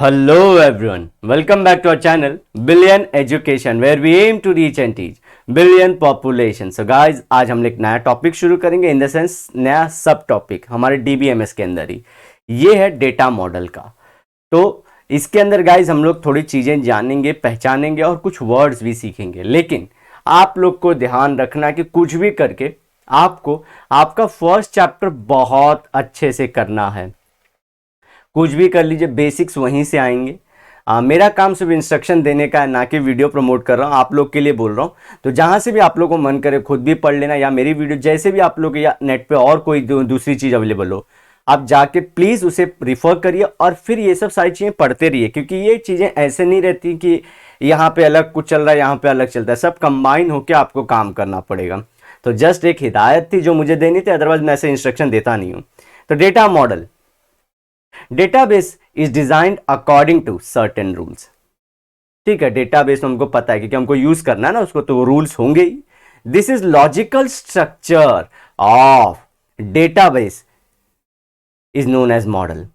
Hello everyone, welcome back to our channel Billion Education where we aim to reach and teach billion population. So guys, आज हम एक नया topic शुरू करेंगे in the sense नया सब टॉपिक हमारे DBMS के अंदर ही, ये है डेटा मॉडल का। तो इसके अंदर गाइज हम लोग थोड़ी चीज़ें जानेंगे, पहचानेंगे और कुछ वर्ड्स भी सीखेंगे। लेकिन आप लोग को ध्यान रखना कि कुछ भी करके आपको आपका फर्स्ट चैप्टर बहुत अच्छे से करना है। कुछ भी कर लीजिए, बेसिक्स वहीं से आएंगे। मेरा काम सिर्फ इंस्ट्रक्शन देने का है, ना कि वीडियो प्रमोट कर रहा हूँ, आप लोग के लिए बोल रहा हूँ। तो जहाँ से भी आप लोग को मन करे खुद भी पढ़ लेना, या मेरी वीडियो जैसे भी आप लोग या नेट पे और कोई दूसरी चीज़ अवेलेबल हो, आप जाके प्लीज़ उसे रिफ़र करिए और फिर ये सब सारी चीज़ें पढ़ते रहिए। क्योंकि ये चीज़ें ऐसे नहीं रहती कि यहाँ पे अलग कुछ चल रहा है, यहाँ पे अलग चलता है, सब कंबाइन होकर आपको काम करना पड़ेगा। तो जस्ट एक हिदायत थी जो मुझे देनी थी, अदरवाइज मैं ऐसे इंस्ट्रक्शन देता नहीं हूँ। तो data model, database is designed according to certain rules. ठीक है, डेटाबेस हमको पता है क्योंकि हमको यूज करना है ना उसको, तो रूल्स होंगे ही। This is logical structure of database is known as model.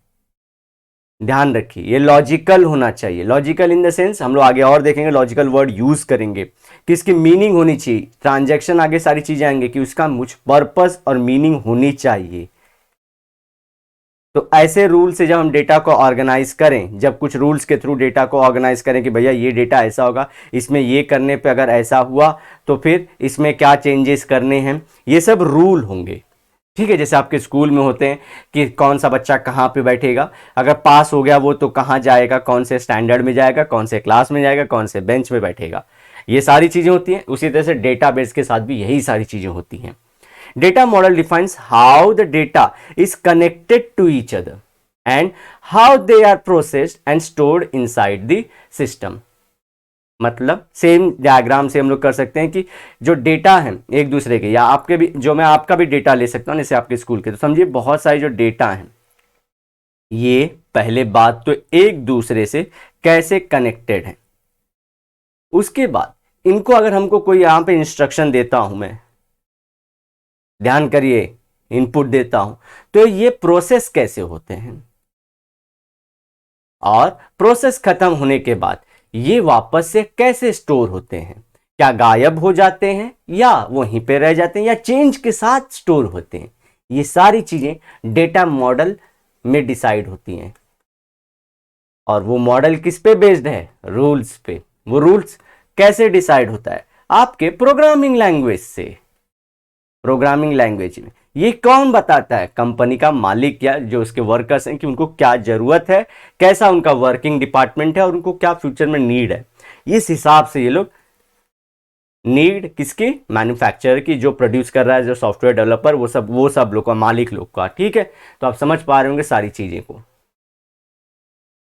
ध्यान रखिए, ये लॉजिकल होना चाहिए। लॉजिकल इन द सेंस हम लोग आगे और देखेंगे, लॉजिकल वर्ड यूज करेंगे कि इसकी मीनिंग होनी चाहिए। ट्रांजैक्शन आगे सारी चीजें आएंगे कि उसका कुछ पर्पस और मीनिंग होनी चाहिए। तो ऐसे रूल से जब हम डेटा को ऑर्गेनाइज करें, जब कुछ रूल्स के थ्रू डेटा को ऑर्गेनाइज करें कि भैया ये डेटा ऐसा होगा, इसमें ये करने पे अगर ऐसा हुआ तो फिर इसमें क्या चेंजेस करने हैं, ये सब रूल होंगे। ठीक है, जैसे आपके स्कूल में होते हैं कि कौन सा बच्चा कहाँ पे बैठेगा, अगर पास हो गया वो तो कहाँ जाएगा, कौन से स्टैंडर्ड में जाएगा, कौन से क्लास में जाएगा, कौन से बेंच में बैठेगा, ये सारी चीज़ें होती हैं। उसी तरह से डेटाबेस के साथ भी यही सारी चीज़ें होती हैं। Data model defines how the data is connected to each other and how they are processed and stored inside the system. मतलब सेम डायग्राम से हम लोग कर सकते हैं कि जो डेटा है एक दूसरे के, या आपके भी, जो मैं आपका भी डेटा ले सकता हूँ जैसे आपके स्कूल के, तो समझिए बहुत सारे जो डेटा हैं ये पहले बात तो एक दूसरे से कैसे कनेक्टेड है। उसके बाद इनको अगर हमको कोई यहाँ पे इंस्ट्रक्शन देता हूं मैं, ध्यान करिए, इनपुट देता हूं, तो ये प्रोसेस कैसे होते हैं और प्रोसेस खत्म होने के बाद ये वापस से कैसे स्टोर होते हैं। क्या गायब हो जाते हैं या वहीं पे रह जाते हैं या चेंज के साथ स्टोर होते हैं, ये सारी चीजें डेटा मॉडल में डिसाइड होती हैं। और वो मॉडल किस पे बेस्ड है? रूल्स पे। वो रूल्स कैसे डिसाइड होता है? आपके प्रोग्रामिंग लैंग्वेज से। प्रोग्रामिंग लैंग्वेज में ये कौन बताता है? कंपनी का मालिक या जो उसके वर्कर्स हैं कि उनको क्या जरूरत है, कैसा उनका वर्किंग डिपार्टमेंट है और उनको क्या फ्यूचर में नीड है। इस हिसाब से ये लोग नीड किसकी? मैन्युफैक्चरर की, जो प्रोड्यूस कर रहा है, जो सॉफ्टवेयर डेवलपर, वो सब लोग का, मालिक लोग का। ठीक है, तो आप समझ पा रहे होंगे सारी चीजें को।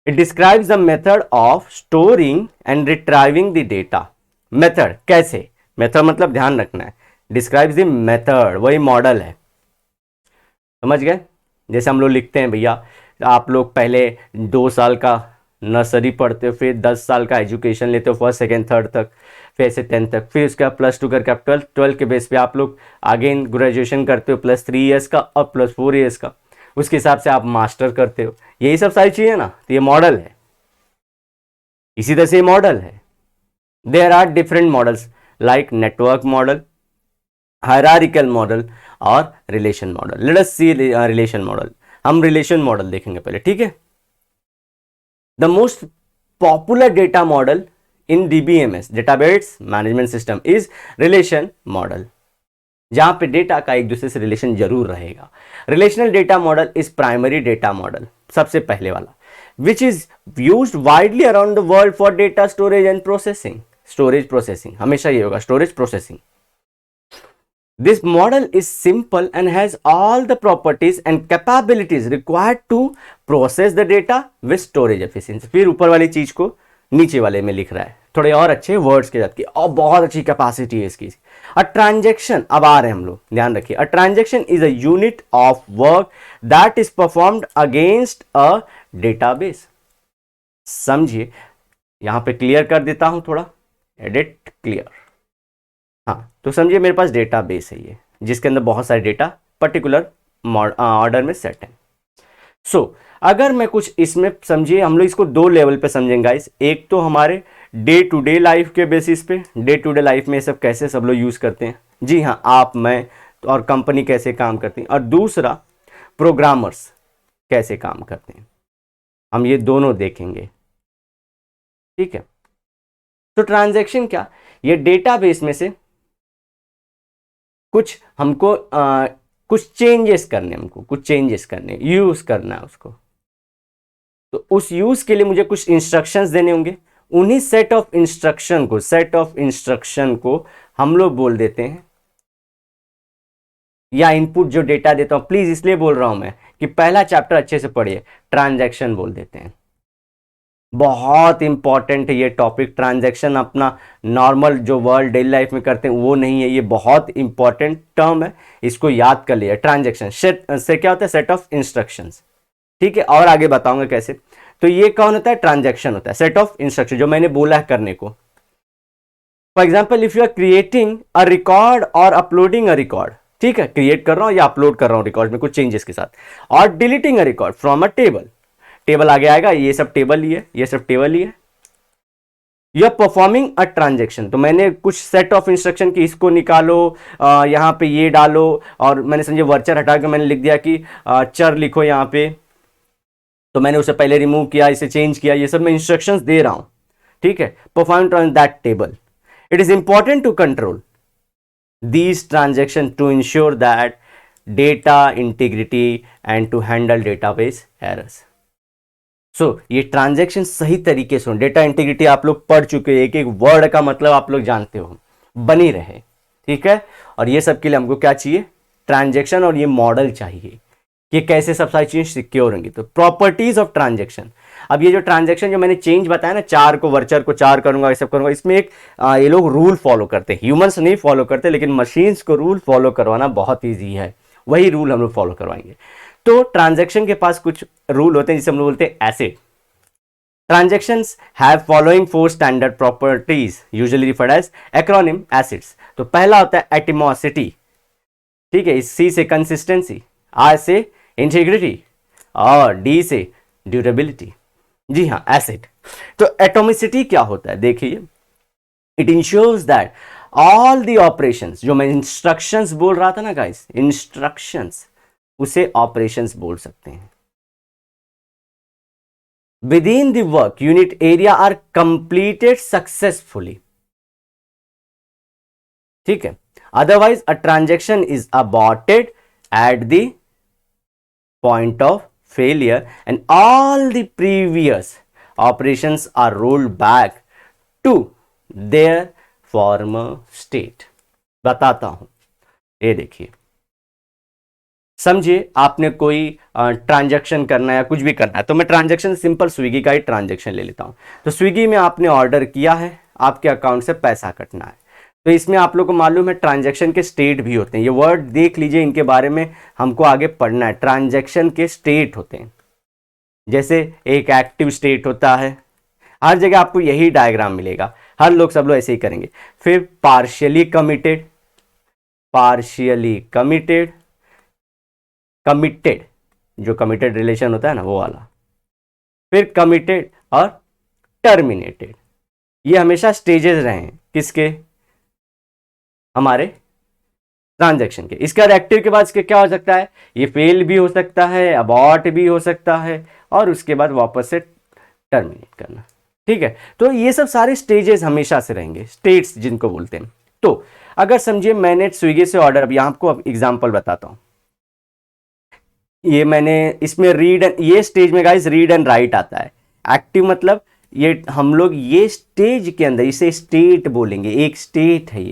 It describes the method of storing and retrieving the data. Method कैसे? मेथड मतलब ध्यान रखना है, डिस्क्राइब्स द मेथड, वही मॉडल है। समझ गए? जैसे हम लोग लिखते हैं भैया, आप लोग पहले 2 साल का नर्सरी पढ़ते हो, फिर 10 साल का एजुकेशन लेते हो, फर्स्ट सेकेंड थर्ड तक, फिर से 10th तक, फिर उसके बाद +2 करके आप 12 के बेस पे आप लोग अगेन ग्रेजुएशन करते हो, +3 ईयर्स का और +4 ईयर्स का। उसके हिसाब से आप मास्टर करते हो। यही सब सारी चीज़ें ना, तो ये मॉडल है। इसी तरह से ये मॉडल है। There are different models like network model, hierarchical model और relation model. Let us see relation model. हम रिलेशन मॉडल देखेंगे पहले, ठीक है। The most popular data model in DBMS, database management system, is relation model, जहां पे data का एक दूसरे से रिलेशन जरूर रहेगा। Relational data model is primary data model, सबसे पहले वाला, which is used widely around the world for data storage and processing. Storage processing हमेशा ये होगा, storage processing. This model is simple and has all the properties and capabilities required to process the data with storage efficiency। फिर ऊपर वाली चीज को नीचे वाले में लिख रहा है थोड़े और अच्छे वर्ड्स के साथ की, और बहुत अच्छी कैपेसिटी है इसकी। अ ट्रांजेक्शन, अब आ रहे हैं हम लोग, ध्यान रखिए। A transaction is a unit of work that is performed against a database. समझिए, यहां पे क्लियर कर देता हूं थोड़ा, एडिट क्लियर। हाँ, तो समझिए मेरे पास डेटा बेस है ये, जिसके अंदर बहुत सारे डेटा पर्टिकुलर ऑर्डर में सेट है। अगर मैं कुछ इसमें समझिए, हम लोग इसको दो लेवल पे समझेंगे गाइस। एक तो हमारे डे टू डे लाइफ के बेसिस पे, डे टू डे लाइफ में सब कैसे सब लोग यूज करते हैं, जी हाँ, आप, मैं और कंपनी कैसे काम करती हैं, और दूसरा प्रोग्रामर्स कैसे काम करते हैं, हम ये दोनों देखेंगे, ठीक है। तो ट्रांजैक्शन क्या, ये डेटाबेस में से कुछ हमको कुछ चेंजेस करने, हमको कुछ चेंजेस करने, यूज करना है उसको। तो उस यूज के लिए मुझे कुछ इंस्ट्रक्शंस देने होंगे। उन्हीं सेट ऑफ इंस्ट्रक्शन को हम लोग बोल देते हैं, या इनपुट जो डेटा देता हूं, प्लीज इसलिए बोल रहा हूं मैं कि पहला चैप्टर अच्छे से पढ़िए, ट्रांजैक्शन बोल देते हैं। बहुत इंपॉर्टेंट है ये टॉपिक। ट्रांजैक्शन अपना नॉर्मल जो वर्ल्ड डेली लाइफ में करते हैं वो नहीं है, ये बहुत इंपॉर्टेंट टर्म है, इसको याद कर लिया। ट्रांजैक्शन से क्या होता है, सेट ऑफ इंस्ट्रक्शंस, ठीक है, और आगे बताऊंगा कैसे। तो ये कौन होता है, ट्रांजैक्शन होता है, सेट ऑफ इंस्ट्रक्शन जो मैंने बोला है करने को। For example, if you are creating a record और अपलोडिंग अ रिकॉर्ड, ठीक है, क्रिएट कर रहा हूं या अपलोड कर रहा हूं रिकॉर्ड में कुछ चेंजेस के साथ, और deleting a record from a table, table आगे आएगा, ये सब टेबल ही है, ये सब टेबल ही है। You are performing a transaction, तो मैंने कुछ सेट ऑफ इंस्ट्रक्शन की, इसको निकालो, यहां पे ये डालो, और मैंने समझे वर्चर हटा के मैंने लिख दिया कि चर लिखो यहां पे, तो मैंने उसे पहले रिमूव किया, इसे चेंज किया, ये सब मैं इंस्ट्रक्शंस दे रहा हूं, ठीक है। Perform on that table, it is important to control these transactions to ensure that data integrity and to handle database errors. ये ट्रांजैक्शन सही तरीके से हो, डेटा इंटीग्रिटी आप लोग पढ़ चुके हैं, एक एक वर्ड का मतलब आप लोग जानते हो, बनी रहे, ठीक है। और ये सब के लिए हमको क्या चाहिए, ट्रांजैक्शन, और ये मॉडल चाहिए कि कैसे सब सारी चीजें सिक्योर होंगी। तो प्रॉपर्टीज ऑफ ट्रांजैक्शन, अब ये जो ट्रांजैक्शन जो मैंने चेंज बताया ना, चार को वर्चर को चार करूंगा, ये सब करूंगा, इसमें एक ये लोग रूल फॉलो करते हैं, ह्यूमंस नहीं फॉलो करते, लेकिन मशीन्स को रूल फॉलो करवाना बहुत ईजी है, वही रूल हम लोग फॉलो करवाएंगे। तो ट्रांजैक्शन के पास कुछ रूल होते हैं जिसे हम लोग बोलते हैं acid. Transactions have following 4 standard properties usually referred as acronym acids. तो पहला होता है एटिमोसिटी, ठीक है, सी से कंसिस्टेंसी, आर से इंटीग्रिटी, और डी से ड्यूरेबिलिटी, जी हाँ, एसिड। तो एटोमिसिटी क्या होता है, देखिए, it ensures that all the operations, जो मैं इंस्ट्रक्शंस बोल रहा था ना गाइस, इंस्ट्रक्शंस, उसे ऑपरेशंस बोल सकते हैं, with the work unit area are completed successfully, ठीक है। Otherwise a transaction is aborted at the point of failure and all the previous operations are rolled back to their former state। बताता हूं, ये देखिए, समझिए आपने कोई ट्रांजैक्शन करना है या कुछ भी करना है, तो मैं ट्रांजैक्शन सिंपल स्विगी का ही ट्रांजैक्शन ले लेता हूं। तो स्विगी में आपने ऑर्डर किया है, आपके अकाउंट से पैसा कटना है, तो इसमें आप लोग को मालूम है ट्रांजैक्शन के स्टेट भी होते हैं, ये वर्ड देख लीजिए, इनके बारे में हमको आगे पढ़ना है। ट्रांजैक्शन के स्टेट होते हैं, जैसे एक एक्टिव स्टेट होता है, हर जगह आपको यही डायग्राम मिलेगा, हर लोग सब लोग ऐसे ही करेंगे। फिर पार्शियली कमिटेड, कमिटेड जो कमिटेड रिलेशन होता है ना वो वाला, फिर कमिटेड और टर्मिनेटेड। ये हमेशा स्टेजेस रहे हैं, किसके, हमारे ट्रांजैक्शन के। इसका एक्टिव के बाद इसके क्या हो सकता है, ये फेल भी हो सकता है, अबॉर्ट भी हो सकता है, और उसके बाद वापस से टर्मिनेट करना, ठीक है। तो ये सब सारे स्टेजेस हमेशा से रहेंगे, स्टेट्स जिनको बोलते हैं। तो अगर समझिए मैंने स्विगी से ऑर्डर, अब यहां आपको अब एग्जांपल बताता हूं, ये मैंने इसमें रीड एंड, ये स्टेज में गाइस रीड एंड राइट आता है। एक्टिव मतलब ये हम लोग ये स्टेज के अंदर इसे स्टेट बोलेंगे, एक स्टेट है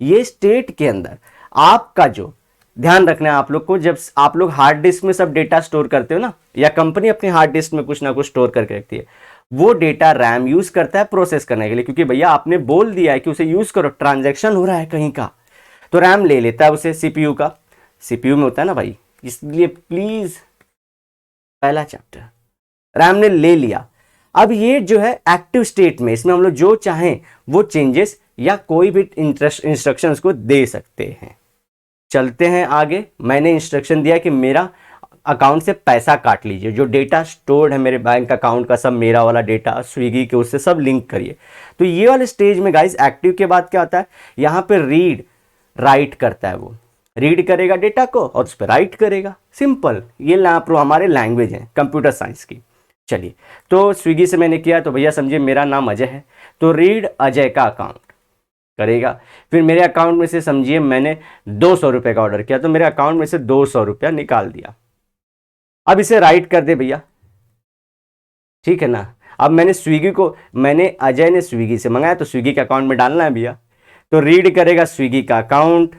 ये स्टेट के अंदर आपका जो ध्यान रखना है आप लोग को, जब आप लोग हार्ड डिस्क में सब डेटा स्टोर करते हो ना, या कंपनी अपने हार्ड डिस्क में कुछ ना कुछ स्टोर करके रखती है, वो डेटा रैम यूज करता है प्रोसेस करने के लिए, क्योंकि भैया आपने बोल दिया है कि उसे यूज करो, ट्रांजैक्शन हो रहा है कहीं का, तो रैम ले लेता है उसे सीपीयू का, सीपीयू में होता है ना भाई, इसलिए प्लीज पहला चैप्टर, रैम ने ले लिया। अब ये जो है एक्टिव स्टेट में, इसमें हम लोग जो चाहें वो चेंजेस या कोई भी इंस्ट्रक्शन को दे सकते हैं। चलते हैं आगे, मैंने इंस्ट्रक्शन दिया कि मेरा अकाउंट से पैसा काट लीजिए, जो डेटा स्टोर्ड है मेरे बैंक अकाउंट का, सब मेरा वाला डेटा स्विगी के उससे सब लिंक करिए। तो ये वाले स्टेज में गाइस एक्टिव के बाद क्या होता है, यहाँ पे रीड राइट करता है, वो रीड करेगा डेटा को और उस पर राइट करेगा, सिंपल। ये हमारे लैंग्वेज है कंप्यूटर साइंस की। चलिए, तो स्विगी से मैंने किया, तो भैया समझिए मेरा नाम अजय है, तो रीड अजय का अकाउंट करेगा। फिर मेरे अकाउंट में से समझिए मैंने 200 रुपये का ऑर्डर किया, तो मेरे अकाउंट में से 200 रुपया निकाल दिया। अब इसे राइट कर दे भैया, ठीक है ना। अब मैंने अजय ने स्विगी से मंगाया, तो स्विगी के अकाउंट में डालना है भैया, तो रीड करेगा स्विगी का अकाउंट,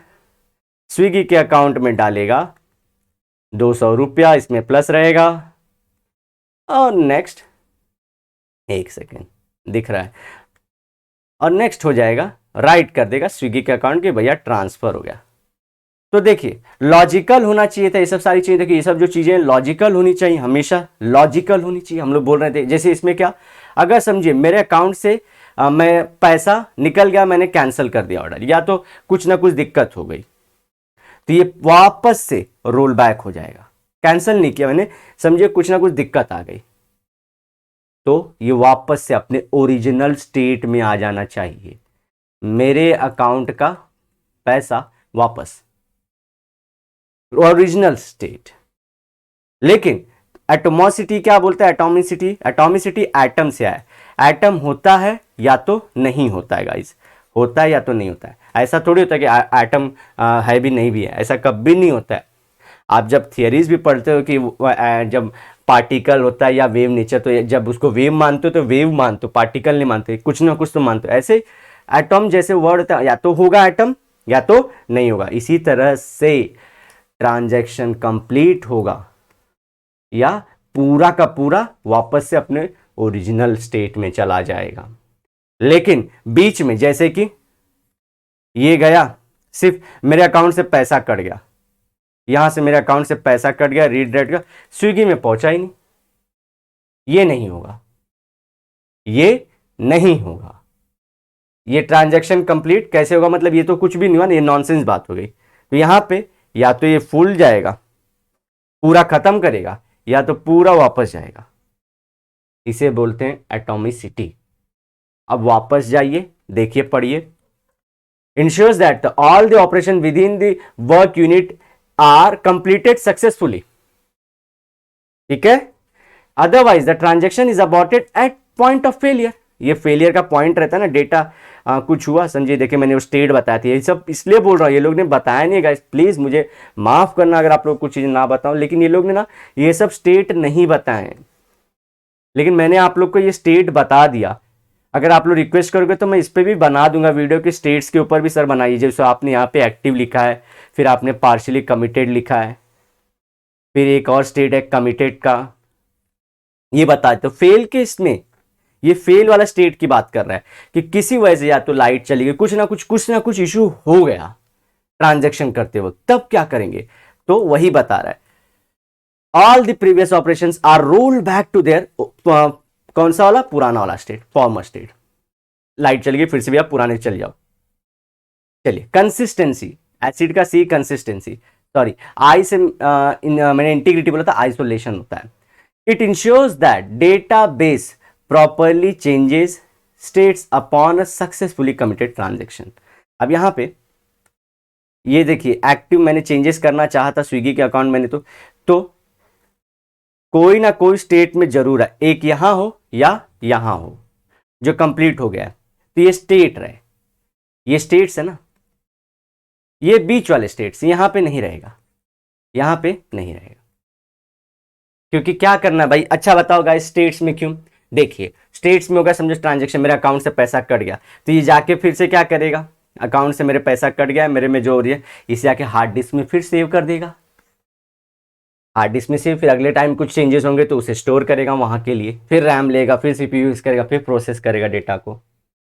स्विगी के अकाउंट में डालेगा 200 रुपया, इसमें प्लस रहेगा, और नेक्स्ट, एक सेकेंड दिख रहा है, और नेक्स्ट हो जाएगा, राइट कर देगा स्विगी के अकाउंट के, भैया ट्रांसफर हो गया। तो देखिए लॉजिकल होना चाहिए था ये सब सारी चीजें। देखिए ये सब जो चीजें लॉजिकल होनी चाहिए, हमेशा लॉजिकल होनी चाहिए। हम लोग बोल रहे थे जैसे इसमें क्या, अगर समझिए मेरे अकाउंट से मैं पैसा निकल गया, मैंने कैंसिल कर दिया ऑर्डर, या तो कुछ ना कुछ दिक्कत हो गई, तो ये वापस से रोल बैक हो जाएगा। कैंसिल नहीं किया मैंने, समझिए कुछ ना कुछ दिक्कत आ गई, तो ये वापस से अपने ओरिजिनल स्टेट में आ जाना चाहिए, मेरे अकाउंट का पैसा वापस ओरिजिनल स्टेट। लेकिन एटोमोसिटी क्या बोलता है, एटोमिसिटी, एटोमिसिटी एटम से आया, एटम होता है या तो नहीं होता है गाइस, होता है या तो नहीं होता है। ऐसा थोड़ी होता है कि एटम है भी नहीं भी है, ऐसा कभी नहीं होता है। आप जब थियरीज भी पढ़ते हो कि जब पार्टिकल होता है या वेव नेचर, तो जब उसको वेव मानते हो तो वेव मानते हो, पार्टिकल नहीं मानते, कुछ ना कुछ तो मानते हो। ऐसे एटम जैसे वर्ड होता है, या तो होगा एटम या तो नहीं होगा। इसी तरह से ट्रांजैक्शन कंप्लीट होगा या पूरा का पूरा वापस से अपने ओरिजिनल स्टेट में चला जाएगा। लेकिन बीच में जैसे कि ये गया, सिर्फ मेरे अकाउंट से पैसा कट गया, यहां से मेरे अकाउंट से पैसा कट गया, रीड रेट का, स्विगी में पहुंचा ही नहीं, ये नहीं होगा, ये नहीं होगा। ये ट्रांजैक्शन कंप्लीट कैसे होगा, मतलब ये तो कुछ भी नहीं हुआ ना, ये नॉनसेंस बात हो गई। तो यहां पे या तो ये फुल जाएगा, पूरा खत्म करेगा, या तो पूरा वापस जाएगा, इसे बोलते हैं एटॉमिसिटी। अब वापस जाइए, देखिए पढ़िए, ensures that all the operation within the work unit are completed successfully, ठीक है, otherwise the transaction is aborted at point of failure. ये फेलियर का पॉइंट रहता है ना, डेटा कुछ हुआ, समझिए देखिए मैंने वो स्टेट बताया था, ये सब इसलिए बोल रहा हूँ, ये लोग ने बताया नहीं गाइस, प्लीज मुझे माफ करना अगर आप लोग कुछ चीज ना बताऊं, लेकिन ये लोग ने ना ये सब स्टेट नहीं बताए, लेकिन मैंने आप लोग को ये स्टेट बता दिया। अगर आप लोग रिक्वेस्ट करोगे तो मैं इस पर भी बना दूंगा वीडियो के स्टेट्स के ऊपर भी, सर बनाइए। जैसे आपने यहाँ पे एक्टिव लिखा है, फिर आपने पार्शियली कमिटेड लिखा है, फिर एक और स्टेट है कमिटेड का, ये बताए तो फेल के इसमें, ये फेल वाला स्टेट की बात कर रहा है कि किसी वजह से या तो लाइट चली गई, कुछ ना कुछ इशू हो गया ट्रांजैक्शन करते वक्त, तब क्या करेंगे, तो वही बता रहा है। All the previous operations are roll back to their, कौन सा वाला, पुराना वाला स्टेट, फॉर्मर स्टेट। लाइट चली गई, फिर से भी आप पुराने चल जाओ। चलिए कंसिस्टेंसी, एसिड का सी कंसिस्टेंसी, सॉरी आई से मैंने इंटीग्रिटी बोला था, आइसोलेशन होता है। It ensures that database properly changes states upon a successfully committed transaction. अब यहां पे ये देखिए एक्टिव मैंने चेंजेस करना चाहा था स्विगी के अकाउंट मैंने, तो कोई ना कोई स्टेट में जरूर है, एक यहां हो या यहां हो जो कंप्लीट हो गया है, तो ये स्टेट रहे, ये स्टेट्स है ना, ये बीच वाले स्टेट्स यहां पे नहीं रहेगा, यहां पे नहीं रहेगा, क्योंकि क्या करना भाई, अच्छा बताओ गाइस स्टेट्स में क्यों, देखिए स्टेट्स में होगा, समझो ट्रांजैक्शन मेरे अकाउंट से पैसा कट गया, तो ये जाके फिर से क्या करेगा, अकाउंट से मेरे पैसा कट गया, मेरे में जो हो रही है इसे आके हार्ड डिस्क में फिर सेव कर देगा, हार्ड डिस्क में सेव, फिर अगले टाइम कुछ चेंजेस होंगे तो उसे स्टोर करेगा वहां के लिए, फिर रैम लेगा, फिर सीपीयू यूज करेगा, फिर प्रोसेस करेगा डेटा को,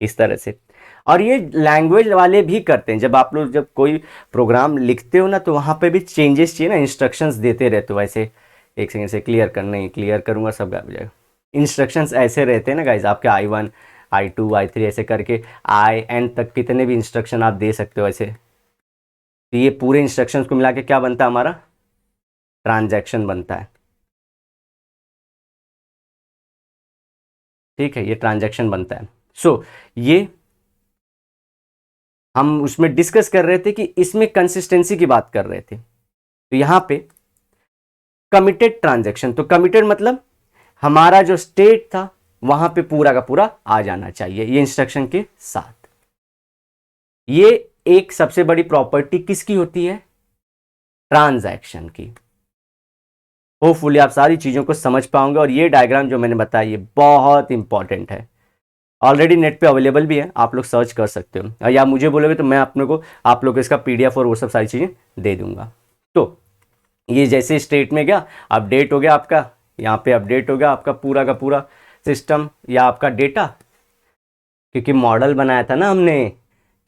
इस तरह से। और ये लैंग्वेज वाले भी करते हैं, जब आप लोग जब कोई प्रोग्राम लिखते हो ना, तो वहां पे भी चेंजेस चाहिए ना, इंस्ट्रक्शंस देते रहते हो ऐसे, एक सेकंड से क्लियर करना ही, क्लियर करूंगा सब गायब हो जाएगा। इंस्ट्रक्शंस ऐसे रहते हैं ना गाइज, आपके I1 I2 I3 ऐसे करके IN तक कितने भी इंस्ट्रक्शन आप दे सकते हो ऐसे, तो ये पूरे इंस्ट्रक्शंस को मिला के क्या बनता है हमारा ट्रांजैक्शन बनता है, ठीक है, ये ट्रांजैक्शन बनता है। सो ये हम उसमें डिस्कस कर रहे थे कि इसमें कंसिस्टेंसी की बात कर रहे थे। तो यहां पे कमिटेड ट्रांजैक्शन, तो कमिटेड मतलब हमारा जो स्टेट था वहां पे पूरा का पूरा आ जाना चाहिए ये इंस्ट्रक्शन के साथ। ये एक सबसे बड़ी प्रॉपर्टी किसकी होती है? ट्रांजैक्शन की। होपफुली आप सारी चीजों को समझ पाओगे, और ये डायग्राम जो मैंने बताया ये बहुत इंपॉर्टेंट है। ऑलरेडी नेट पे अवेलेबल भी है, आप लोग सर्च कर सकते हो, और या मुझे बोलोगे तो मैं अपने को आप लोग को इसका पीडीएफ और वो सब सारी चीजें दे दूंगा। तो ये जैसे स्टेट में गया, अपडेट हो गया आपका, यहाँ पे अपडेट हो गया आपका पूरा का पूरा सिस्टम या आपका डेटा, क्योंकि मॉडल बनाया था ना हमने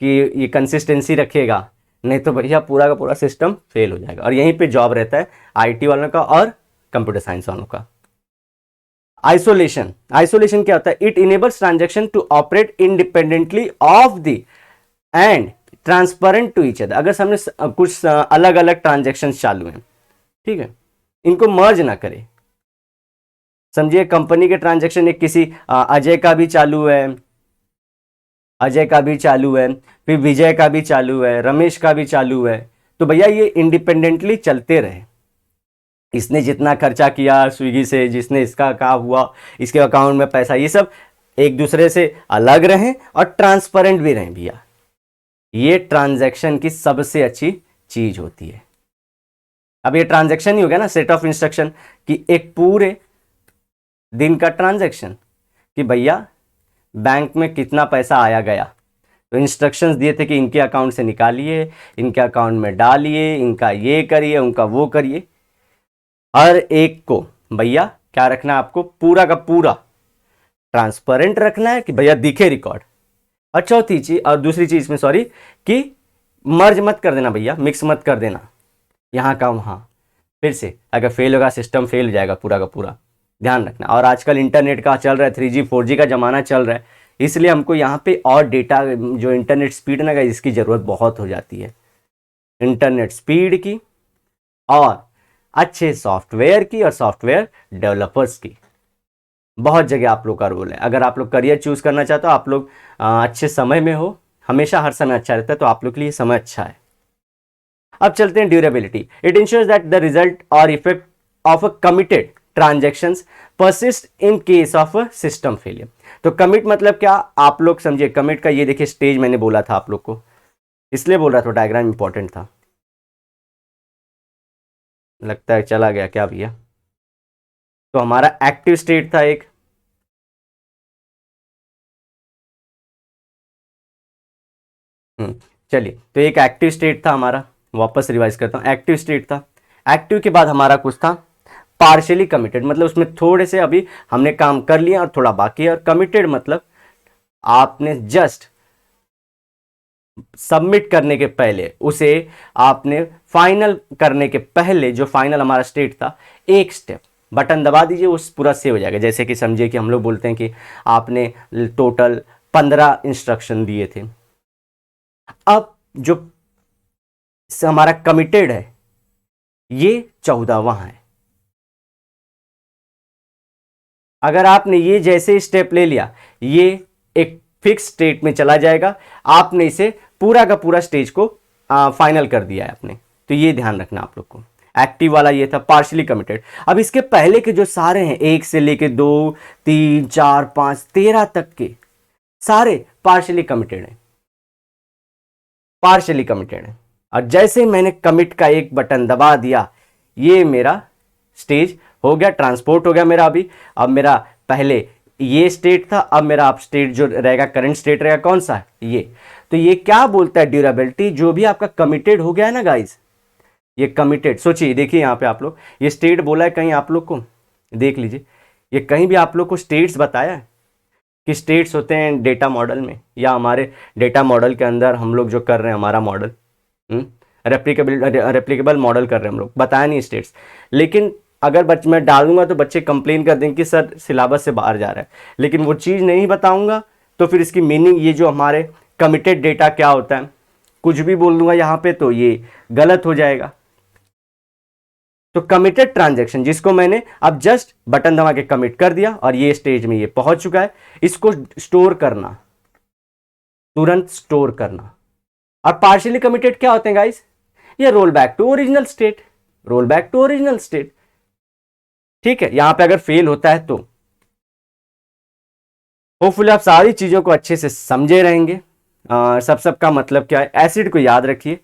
कि ये कंसिस्टेंसी रखेगा, नहीं तो भैया पूरा का पूरा सिस्टम फेल हो जाएगा। और यहीं पे जॉब रहता है आईटी वालों का और कंप्यूटर साइंस वालों का। आइसोलेशन, आइसोलेशन क्या होता है? It enables transaction to operate independently of the and transparent to each other. अगर सामने कुछ अलग अलग ट्रांजैक्शन चालू हैं, ठीक है, इनको मर्ज ना करे। समझिए कंपनी के ट्रांजैक्शन एक किसी अजय का भी चालू है, अजय का भी चालू है, फिर विजय का भी चालू है, रमेश का भी चालू है, तो भैया ये इंडिपेंडेंटली चलते रहे। इसने जितना खर्चा किया स्विगी से, जिसने इसका क्या हुआ, इसके अकाउंट में पैसा, ये सब एक दूसरे से अलग रहें और ट्रांसपेरेंट भी रहें भैया। ये ट्रांजैक्शन की सबसे अच्छी चीज होती है। अब ये ट्रांजैक्शन ही हो गया ना, सेट ऑफ इंस्ट्रक्शन कि एक पूरे दिन का ट्रांजैक्शन कि भैया बैंक में कितना पैसा आया गया, तो इंस्ट्रक्शंस दिए थे कि इनके अकाउंट से निकालिए, इनके अकाउंट में डालिए, इनका ये करिए, उनका वो करिए। हर एक को भैया क्या रखना है आपको? पूरा का पूरा ट्रांसपेरेंट रखना है कि भैया दिखे रिकॉर्ड। और चौथी चीज और दूसरी चीज में सॉरी कि मर्ज मत कर देना भैया, मिक्स मत कर देना यहाँ का वहाँ। फिर से अगर फेल होगा सिस्टम फेल हो जाएगा पूरा का पूरा, ध्यान रखना। और आजकल इंटरनेट का चल रहा है, 3G 4G का ज़माना चल रहा है, इसलिए हमको यहाँ पे और डेटा जो इंटरनेट स्पीड ना इसकी ज़रूरत बहुत हो जाती है, इंटरनेट स्पीड की और अच्छे सॉफ्टवेयर की और सॉफ्टवेयर डेवलपर्स की। बहुत जगह आप लोग का रोल है। अगर आप लोग करियर चूज करना चाहते हो, आप लोग अच्छे समय में हो, हमेशा हर समय अच्छा रहता है, तो आप लोग के लिए समय अच्छा है। अब चलते हैं durability. It ensures that the result और effect of a committed transactions persist in case of a system failure. तो कमिट मतलब क्या, आप लोग समझिए। कमिट का ये देखिए स्टेज मैंने बोला था आप लोग को, इसलिए बोल रहा था, डायग्राम इंपॉर्टेंट था। लगता है चला गया क्या भैया? तो हमारा एक्टिव स्टेट था एक, चलिए, तो एक एक्टिव स्टेट था हमारा, वापस रिवाइज करता हूं। एक्टिव स्टेट था, एक्टिव के बाद हमारा कुछ था पार्शियली कमिटेड, मतलब उसमें थोड़े से अभी हमने काम कर लिया और थोड़ा बाकी है। और कमिटेड मतलब आपने जस्ट सबमिट करने के पहले, उसे आपने फाइनल करने के पहले, जो फाइनल हमारा स्टेट था, एक स्टेप बटन दबा दीजिए, वो पूरा सेव हो जाएगा। जैसे कि समझिए कि हम लोग बोलते हैं कि आपने टोटल 15 इंस्ट्रक्शन दिए थे, अब जो हमारा कमिटेड है ये 14वां है। अगर आपने ये जैसे स्टेप ले लिया, ये एक फिक्स स्टेट में चला जाएगा, आपने इसे पूरा का पूरा स्टेज को फाइनल कर दिया है आपने। तो ये ध्यान रखना आप लोग को। एक्टिव वाला ये था पार्शियली कमिटेड। अब इसके पहले के जो सारे हैं, 1 से लेके 2, 3, 4, 5, 13 तक के सारे पार्शियली कमिटेड हैं, पार्शियली कमिटेड है। और जैसे मैंने कमिट का एक बटन दबा दिया, ये मेरा स्टेज हो गया, ट्रांसपोर्ट हो गया मेरा। अभी अब मेरा पहले ये स्टेट था, अब मेरा अब स्टेट जो रहेगा, करंट स्टेट रहेगा कौन सा? ये। तो ये क्या बोलता है ड्यूरेबिलिटी, जो भी आपका कमिटेड हो गया है ना गाइस, ये कमिटेड, सोचिए देखिए यहाँ पे आप लोग, ये स्टेट बोला है कहीं आप लोग को, देख लीजिए, ये कहीं भी आप लोग को स्टेट्स बताया है कि स्टेट्स होते हैं डेटा मॉडल में, या हमारे डेटा मॉडल के अंदर हम लोग जो कर रहे हैं हमारा मॉडल रेप्लिकेबल मॉडल कर रहे हैं हम लोग, बताया नहीं स्टेट्स। लेकिन अगर मैं डालूंगा तो बच्चे कंप्लेन कर देंगे कि सर सिलेबस से बाहर जा रहा है, लेकिन वो चीज़ नहीं बताऊंगा तो फिर इसकी मीनिंग, ये जो हमारे कमिटेड डेटा क्या होता है, कुछ भी बोल दूंगा यहाँ पे तो ये गलत हो जाएगा। तो कमिटेड ट्रांजैक्शन जिसको मैंने अब जस्ट बटन दबा के कमिट कर दिया और ये स्टेज में ये पहुंच चुका है, इसको स्टोर करना, तुरंत स्टोर करना। और पार्शियली कमिटेड क्या होते हैं गाइस? ये roll back to original state, roll back to original state. ठीक है, यहां पे अगर फेल होता है तो होपफुली आप सारी चीजों को अच्छे से समझे रहेंगे। सबका मतलब क्या है, एसिड को याद रखिए,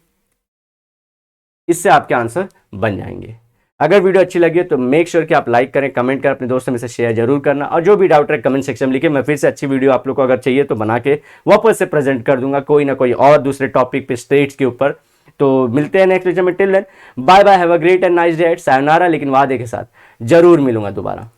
इससे आपके आंसर बन जाएंगे। अगर वीडियो अच्छी लगी है तो मेक श्योर कि आप लाइक करें, कमेंट करें, अपने दोस्तों में से शेयर जरूर करना, और जो भी डाउट है कमेंट सेक्शन में लिखे। मैं फिर से अच्छी वीडियो आप लोग को अगर चाहिए तो बना के वापस से प्रेजेंट कर दूंगा, कोई ना कोई और दूसरे टॉपिक पे, स्टेट्स के ऊपर। तो मिलते हैं नेक्स्ट वीडियो में। Till then bye bye, have a great and nice day, सायोनारा। लेकिन वादे के साथ जरूर मिलूंगा दोबारा।